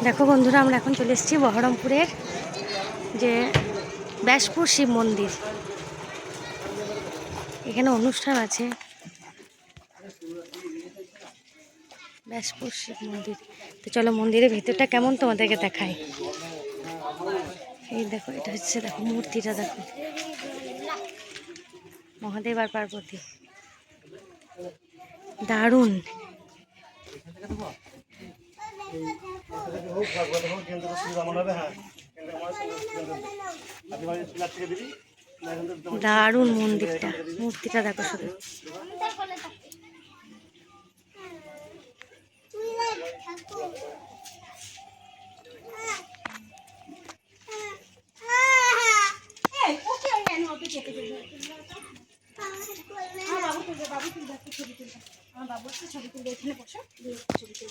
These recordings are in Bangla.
দেখো বন্ধুরা, আমরা এখন চলে এসেছি বহরমপুরের যে ব্যাসপুর শিব মন্দির। এখানে অনুষ্ঠান আছে, ব্যাসপুর শিব মন্দির। তো চলো মন্দিরের ভেতরটা কেমন তোমাদেরকে দেখাই। এই দেখো, এটা হচ্ছে, দেখো মূর্তিটা দেখো, মহাদেব আর পার্বতী, দারুণ। দারুণ মন্দিরটা, মূর্তিটা দেখো শুধু।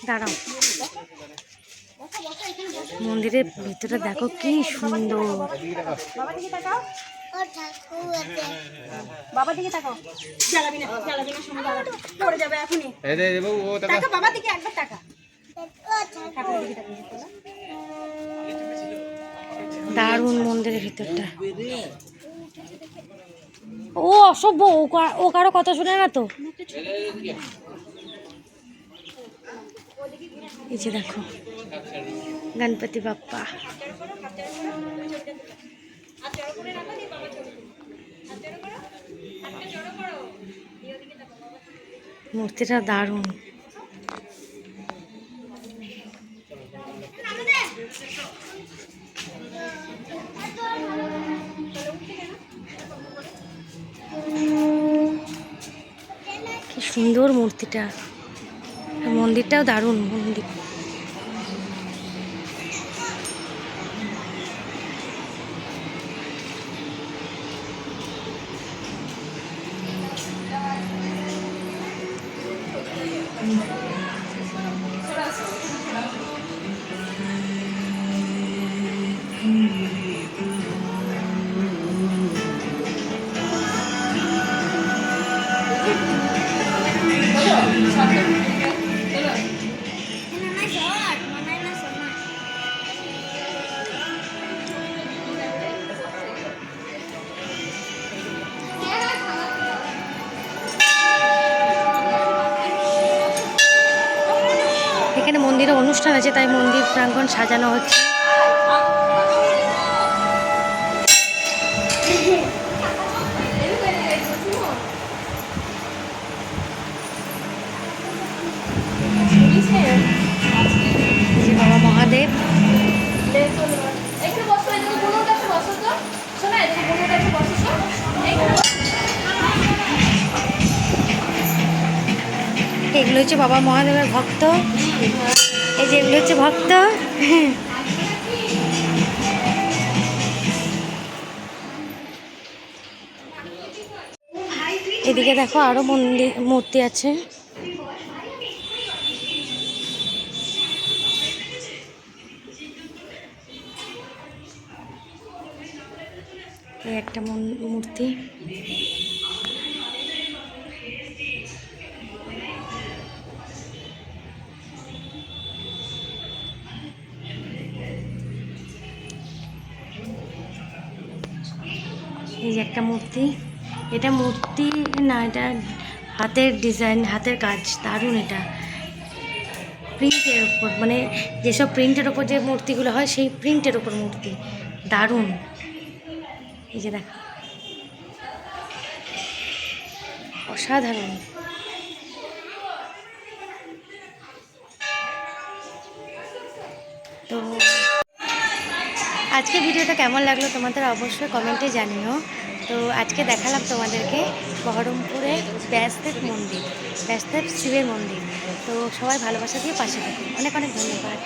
দাঁড়াও, মন্দিরের ভিতরে দেখো কি সুন্দর। বাবা দিকে তাকাও, জ্বালাবি না সময় পড়ে যাবে এখনই। টাকা বাবা দিকে একবার টাকা, ঠাকুরের দিকে তাকাও। দারুণ মন্দিরের ভিতরটা। ও অসভ্য, ও কারো কথা শুনে না তো। এই যে দেখো গণপতি বাপ্পা, মূর্তিটা দারুণ। কি সুন্দর মূর্তিটা, মন্দিরটাও দারুণ মন্দির। এখানে মন্দিরে অনুষ্ঠান আছে, তাই মন্দির প্রাঙ্গণ সাজানো হচ্ছে। বাবা মহাদেব, এগুলো হচ্ছে বাবা মহাদেবের ভক্ত। এই যে এগুলো হচ্ছে ভক্ত। এদিকে দেখো আরো মূর্তি আছে। এই একটা মূর্তি। এই যে একটা মূর্তি, এটা মূর্তি না, এটা হাতের ডিজাইন, হাতের কাজ, দারুণ। এটা প্রিন্টের ওপর, মানে যেসব প্রিন্টের ওপর যে মূর্তিগুলো হয় সেই প্রিন্টের ওপর মূর্তি, দারুণ। এই যে দেখো, অসাধারণ। তো আজকে ভিডিওটা কেমন লাগলো তোমাদের অবশ্যই কমেন্টে জানিও। তো আজকে দেখালাম তোমাদেরকে বহরমপুরে ব্যাসদেব মন্দির, ব্যাসদেব শিবের মন্দির। তো সবাই ভালোবাসা দিয়ে পাশে থাকুন। অনেক অনেক ধন্যবাদ।